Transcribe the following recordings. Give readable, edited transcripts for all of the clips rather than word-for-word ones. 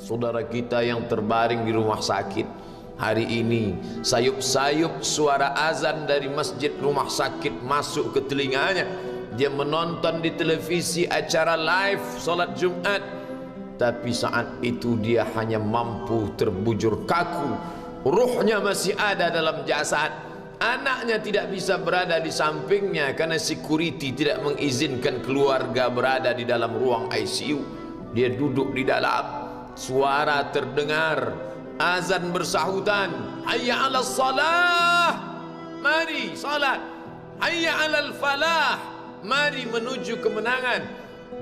Saudara kita yang terbaring di rumah sakit hari ini, sayup-sayup suara azan dari masjid rumah sakit masuk ke telinganya. Dia menonton di televisi acara live solat Jumat, tapi saat itu dia hanya mampu terbujur kaku. Ruhnya masih ada dalam jasad. Anaknya tidak bisa berada di sampingnya karena security tidak mengizinkan keluarga berada di dalam ruang ICU. Dia duduk di dalam. Suara terdengar, azan bersahutan, hayya 'alas salah, mari salat, hayya 'alal falah, mari menuju kemenangan.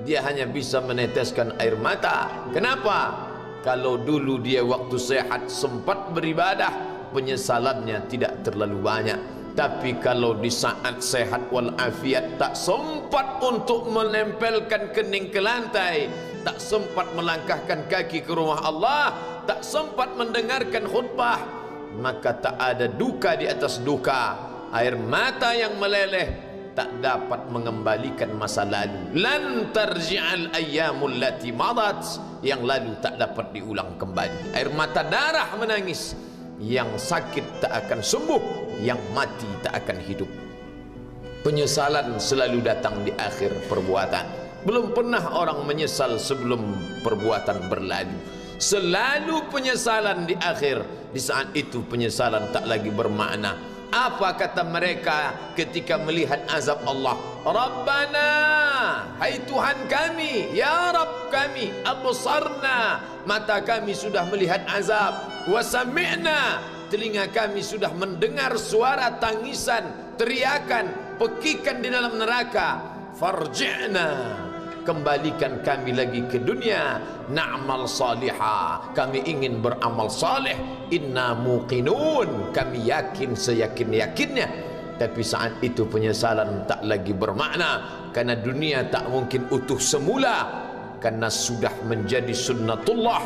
Dia hanya bisa meneteskan air mata. Kenapa? Kalau dulu dia waktu sehat sempat beribadah, penyesalannya tidak terlalu banyak. Tapi kalau di saat sehat walafiat tak sempat untuk menempelkan kening ke lantai, tak sempat melangkahkan kaki ke rumah Allah, tak sempat mendengarkan khutbah, maka tak ada duka di atas duka. Air mata yang meleleh tak dapat mengembalikan masa lalu. Lan tarji'al ayyamul lati madat, yang lalu tak dapat diulang kembali. Air mata darah menangis, yang sakit tak akan sembuh, yang mati tak akan hidup. Penyesalan selalu datang di akhir perbuatan. Belum pernah orang menyesal sebelum perbuatan berlalu. Selalu penyesalan di akhir. Di saat itu penyesalan tak lagi bermakna. Apa kata mereka ketika melihat azab Allah? Rabbana, hai Tuhan kami, ya Rabb kami, absarna, mata kami sudah melihat azab, wa sami'na, telinga kami sudah mendengar suara tangisan, teriakan, pekikan di dalam neraka. Farji'na, kembalikan kami lagi ke dunia, na'mal salihah, kami ingin beramal saleh, inna muqinun, kami yakin seyakin-yakinnya. Tapi saat itu penyesalan tak lagi bermakna, karena dunia tak mungkin utuh semula, karena sudah menjadi sunnatullah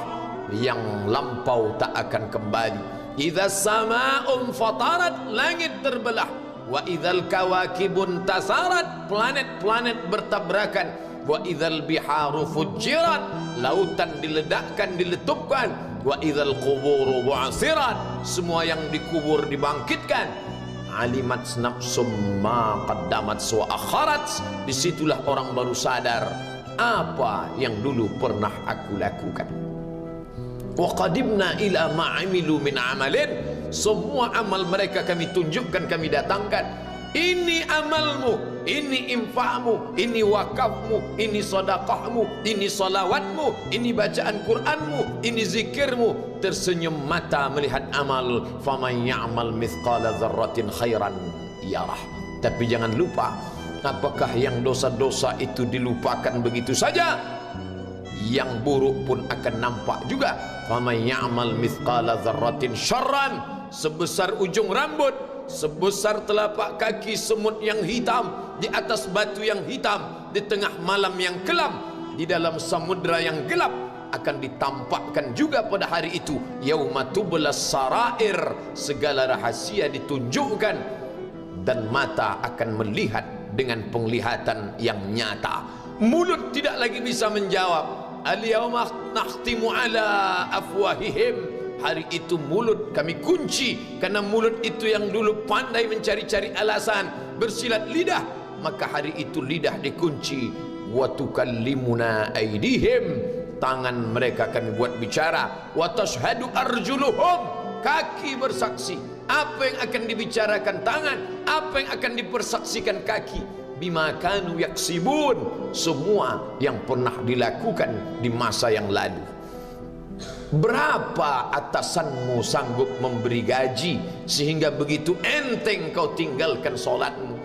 yang lampau tak akan kembali. Idza sama'un fatarat, langit terbelah, wa idzal kawakibun tasarat, planet-planet bertabrakan, wa idzal biharu fujirat, lautan diledakkan, diletupkan, wa idzal quburu bu'asirat, semua yang dikubur dibangkitkan. Alimat nafsum ma qaddamat wa akharat, disitulah orang baru sadar apa yang dulu pernah aku lakukan. Wa qadimna ila ma amilu min amalin, semua amal mereka kami tunjukkan, kami datangkan. Ini amalmu, ini infakmu, ini wakafmu, ini sedekahmu, ini salawatmu, ini bacaan Qur'anmu, ini zikirmu. Tersenyum mata melihat amal. Faman ya'mal mithqala dzarratin khairan yarah. Tapi jangan lupa, apakah yang dosa-dosa itu dilupakan begitu saja? Yang buruk pun akan nampak juga. Faman ya'mal mithqala dzarratin syarran, sebesar ujung rambut, sebesar telapak kaki semut yang hitam, di atas batu yang hitam, di tengah malam yang kelam, di dalam samudra yang gelap, akan ditampakkan juga pada hari itu. Yauma tublas sarair, segala rahasia ditunjukkan, dan mata akan melihat dengan penglihatan yang nyata. Mulut tidak lagi bisa menjawab. Al-yauma nakhtimu ala afwahihim, hari itu mulut kami kunci, karena mulut itu yang dulu pandai mencari-cari alasan, bersilat lidah, maka hari itu lidah dikunci. Wa tukallimuna aydihim, tangan mereka kami buat bicara. Wa tashhadu arjuluhum, kaki bersaksi. Apa yang akan dibicarakan tangan, apa yang akan dipersaksikan kaki? Bima kanu yaksibun, semua yang pernah dilakukan di masa yang lalu. Berapa atasanmu sanggup memberi gaji sehingga begitu enteng kau tinggalkan solatmu?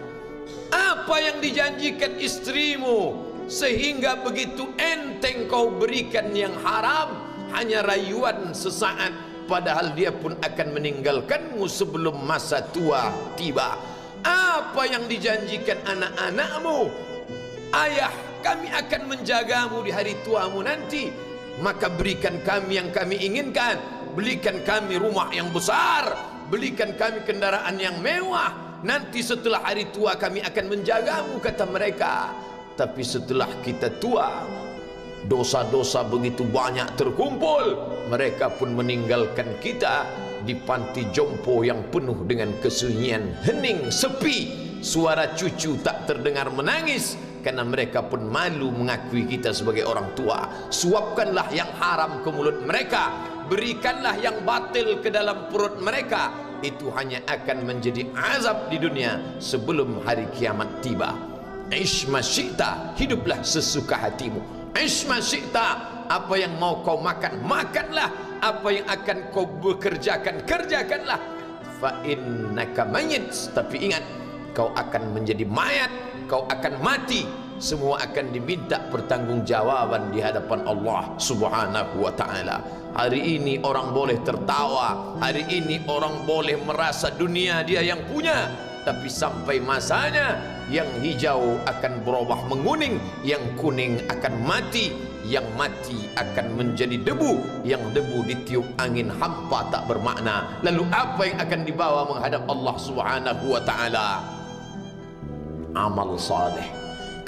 Apa yang dijanjikan istrimu sehingga begitu enteng kau berikan yang haram? Hanya rayuan sesaat, padahal dia pun akan meninggalkanmu sebelum masa tua tiba. Apa yang dijanjikan anak-anakmu? Ayah, kami akan menjagamu di hari tuamu nanti, maka berikan kami yang kami inginkan, belikan kami rumah yang besar, belikan kami kendaraan yang mewah, nanti setelah hari tua kami akan menjagamu, kata mereka. Tapi setelah kita tua, dosa-dosa begitu banyak terkumpul, mereka pun meninggalkan kita di panti jompo yang penuh dengan kesunyian, hening, sepi. Suara cucu tak terdengar menangis karena mereka pun malu mengakui kita sebagai orang tua. Suapkanlah yang haram ke mulut mereka, berikanlah yang batil ke dalam perut mereka. Itu hanya akan menjadi azab di dunia sebelum hari kiamat tiba. Ish ma syi'ta, hiduplah sesuka hatimu. Ish ma syi'ta, apa yang mau kau makan, makanlah. Apa yang akan kau bekerjakan, kerjakanlah. Fa innaka mayyit, tapi ingat, kau akan menjadi mayat, kau akan mati. Semua akan diminta pertanggungjawaban di hadapan Allah Subhanahu wa ta'ala. Hari ini orang boleh tertawa, hari ini orang boleh merasa dunia dia yang punya, tapi sampai masanya yang hijau akan berubah menguning, yang kuning akan mati, yang mati akan menjadi debu, yang debu ditiup angin hampa tak bermakna. Lalu apa yang akan dibawa menghadap Allah Subhanahu wa ta'ala? Amal saleh.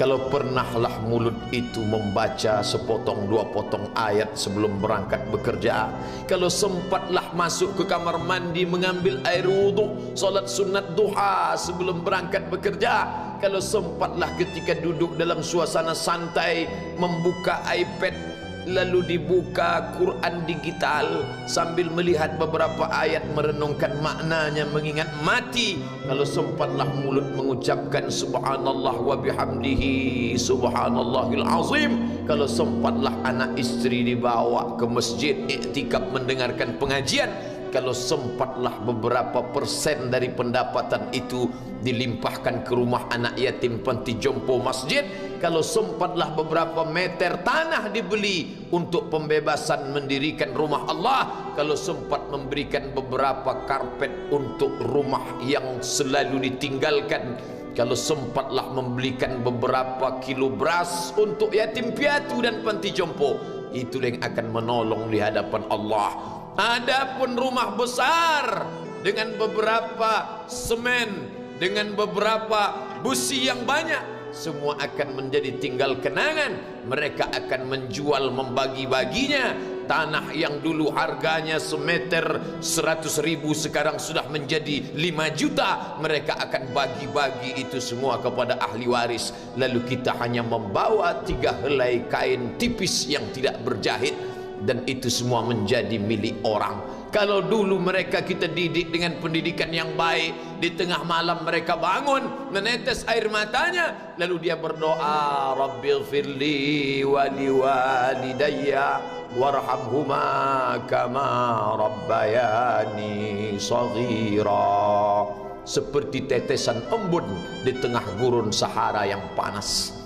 Kalau pernahlah mulut itu membaca sepotong dua potong ayat sebelum berangkat bekerja, kalau sempatlah masuk ke kamar mandi mengambil air wudhu, solat sunat duha sebelum berangkat bekerja, kalau sempatlah ketika duduk dalam suasana santai membuka iPad lalu dibuka Quran digital sambil melihat beberapa ayat merenungkan maknanya, mengingat mati, kalau sempatlah mulut mengucapkan subhanallah wa bihamdihi subhanallahil azim, kalau sempatlah anak istri dibawa ke masjid iktikaf mendengarkan pengajian, kalau sempatlah beberapa persen dari pendapatan itu dilimpahkan ke rumah anak yatim panti jompo masjid, kalau sempatlah beberapa meter tanah dibeli untuk pembebasan mendirikan rumah Allah, kalau sempat memberikan beberapa karpet untuk rumah yang selalu ditinggalkan, kalau sempatlah membelikan beberapa kilo beras untuk yatim piatu dan panti jompo, itulah yang akan menolong di hadapan Allah. Adapun rumah besar dengan beberapa semen, dengan beberapa busi yang banyak, semua akan menjadi tinggal kenangan. Mereka akan menjual, membagi-baginya. Tanah yang dulu harganya semeter 100.000 sekarang sudah menjadi 5 juta. Mereka akan bagi-bagi itu semua kepada ahli waris. Lalu kita hanya membawa 3 helai kain tipis yang tidak berjahit, dan itu semua menjadi milik orang. Kalau dulu mereka kita didik dengan pendidikan yang baik, di tengah malam mereka bangun menetes air matanya, lalu dia berdoa, Rabbighfirli wa liwalidayya warhamhuma kama rabbayani shaghira, seperti tetesan embun di tengah gurun Sahara yang panas.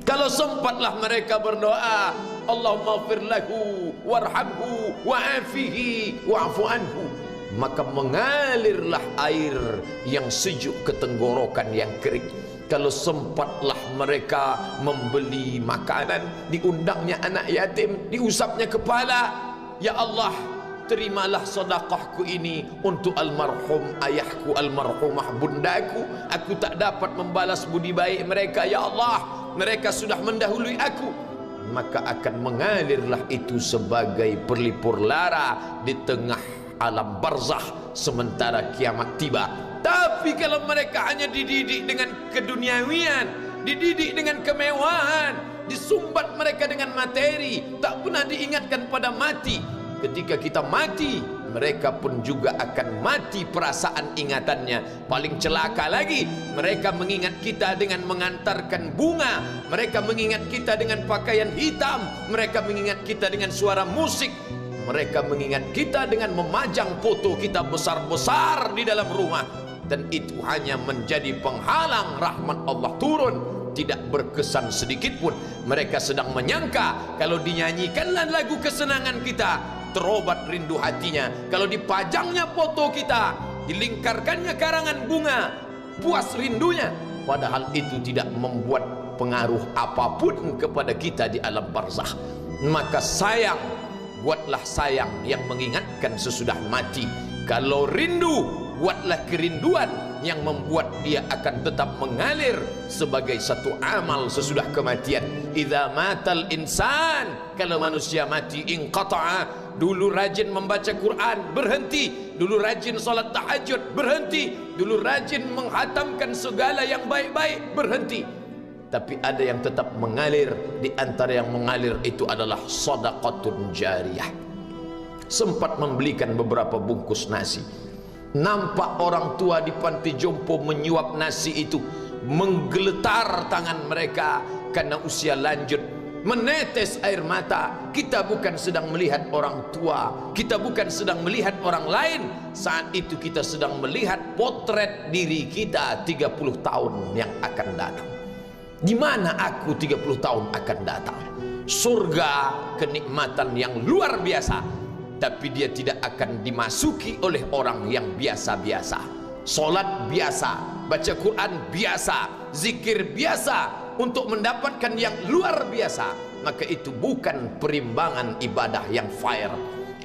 Kalau sempatlah mereka berdoa, Allahumma ighfir lahu warhamhu wa'afihi wa'fu anhu, maka mengalirlah air yang sejuk ke tenggorokan yang kering. Kalau sempatlah mereka membeli makanan, diundangnya anak yatim, diusapnya kepala, ya Allah, terimalah sedekahku ini untuk almarhum ayahku, almarhumah bundaku. Aku tak dapat membalas budi baik mereka, ya Allah, mereka sudah mendahului aku. Maka akan mengalirlah itu sebagai perlipur lara di tengah alam barzakh sementara kiamat tiba. Tapi kalau mereka hanya dididik dengan keduniawian, dididik dengan kemewahan, disumbat mereka dengan materi, tak pernah diingatkan pada mati. Ketika kita mati, mereka pun juga akan mati perasaan ingatannya. Paling celaka lagi, mereka mengingat kita dengan mengantarkan bunga, mereka mengingat kita dengan pakaian hitam, mereka mengingat kita dengan suara musik, mereka mengingat kita dengan memajang foto kita besar-besar di dalam rumah. Dan itu hanya menjadi penghalang rahmat Allah turun, tidak berkesan sedikit pun. Mereka sedang menyangka kalau dinyanyikanlah lagu kesenangan kita, terobat rindu hatinya. Kalau dipajangnya foto kita, dilingkarkannya karangan bunga, puas rindunya. Padahal itu tidak membuat pengaruh apapun kepada kita di alam barzakh. Maka sayang, buatlah sayang yang mengingatkan sesudah mati. Kalau rindu, buatlah kerinduan yang membuat dia akan tetap mengalir sebagai satu amal sesudah kematian. Idza matal insan, kalau manusia mati, inqata'a. Dulu rajin membaca Quran, berhenti. Dulu rajin salat tahajud, berhenti. Dulu rajin menghatamkan segala yang baik-baik, berhenti. Tapi ada yang tetap mengalir. Di antara yang mengalir itu adalah shadaqatun jariyah. Sempat membelikan beberapa bungkus nasi. Nampak orang tua di panti jompo menyuap nasi itu, menggeletar tangan mereka karena usia lanjut, menetes air mata. Kita bukan sedang melihat orang tua, kita bukan sedang melihat orang lain. Saat itu kita sedang melihat potret diri kita 30 tahun yang akan datang. Di mana aku 30 tahun akan datang? Surga, kenikmatan yang luar biasa, tapi dia tidak akan dimasuki oleh orang yang biasa-biasa. Solat biasa, baca Quran biasa, zikir biasa, untuk mendapatkan yang luar biasa, maka itu bukan perimbangan ibadah yang fair.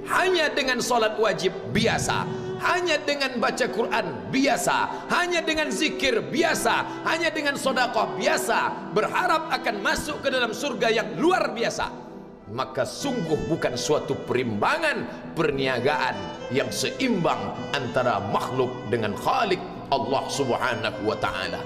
Hanya dengan solat wajib biasa, hanya dengan baca Quran biasa, hanya dengan zikir biasa, hanya dengan sedekah biasa, berharap akan masuk ke dalam surga yang luar biasa, maka sungguh bukan suatu perimbangan perniagaan yang seimbang antara makhluk dengan Khalik Allah Subhanahu wa taala.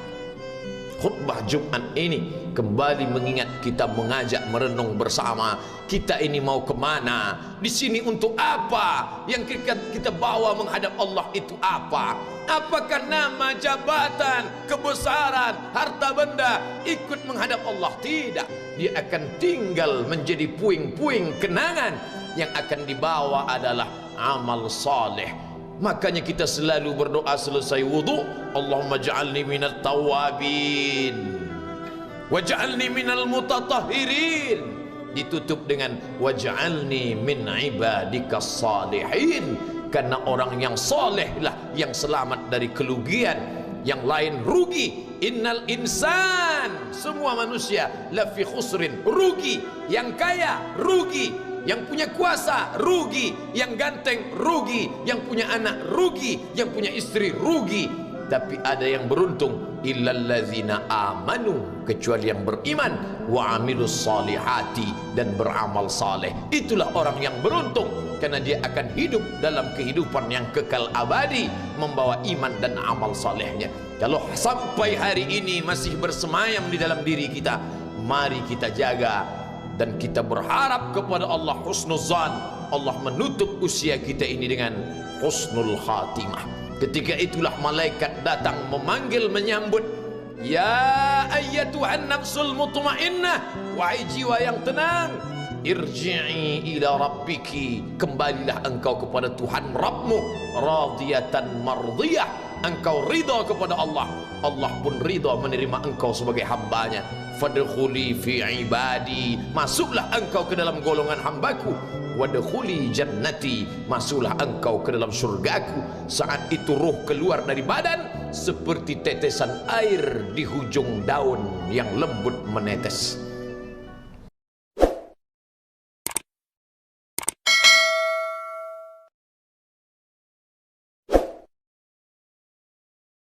Khutbah Jumat ini kembali mengingat kita, mengajak merenung bersama. Kita ini mau kemana? Di sini untuk apa? Yang kita bawa menghadap Allah itu apa? Apakah nama, jabatan, kebesaran, harta benda ikut menghadap Allah? Tidak. Dia akan tinggal menjadi puing-puing kenangan. Yang akan dibawa adalah amal saleh. Makanya kita selalu berdoa selesai wudu, Allahumma ja'alni minat tawabin waj'alni minal mutatahhirin. Ditutup dengan waj'alni min ibadikas salihin. Karena orang yang saleh lah yang selamat dari kerugian, yang lain rugi. Innal insan, semua manusia lafi khusrin, rugi. Yang kaya rugi, yang punya kuasa rugi, yang ganteng rugi, yang punya anak rugi, yang punya istri rugi. Tapi ada yang beruntung, illallazina amanu, kecuali yang beriman, wa amilus salihati, dan beramal saleh. Itulah orang yang beruntung, karena dia akan hidup dalam kehidupan yang kekal abadi, membawa iman dan amal salehnya. Kalau sampai hari ini masih bersemayam di dalam diri kita, mari kita jaga. Dan kita berharap kepada Allah husnuzan, Allah menutup usia kita ini dengan husnul khatimah. Ketika itulah malaikat datang memanggil, menyambut, ya ayyatuhan nafsul mutmainnah, wahai jiwa yang tenang, irji'i ila rabbiki, kembalilah engkau kepada Tuhan Rabbmu, radiyatan mardiyah, engkau ridha kepada Allah, Allah pun ridha menerima engkau sebagai hambanya. Fadkhuli fi ibadi, masuklah engkau ke dalam golongan hambaku. Wadkhuli jannati, masuklah engkau ke dalam surgaku. Saat itu ruh keluar dari badan seperti tetesan air di hujung daun yang lembut menetes.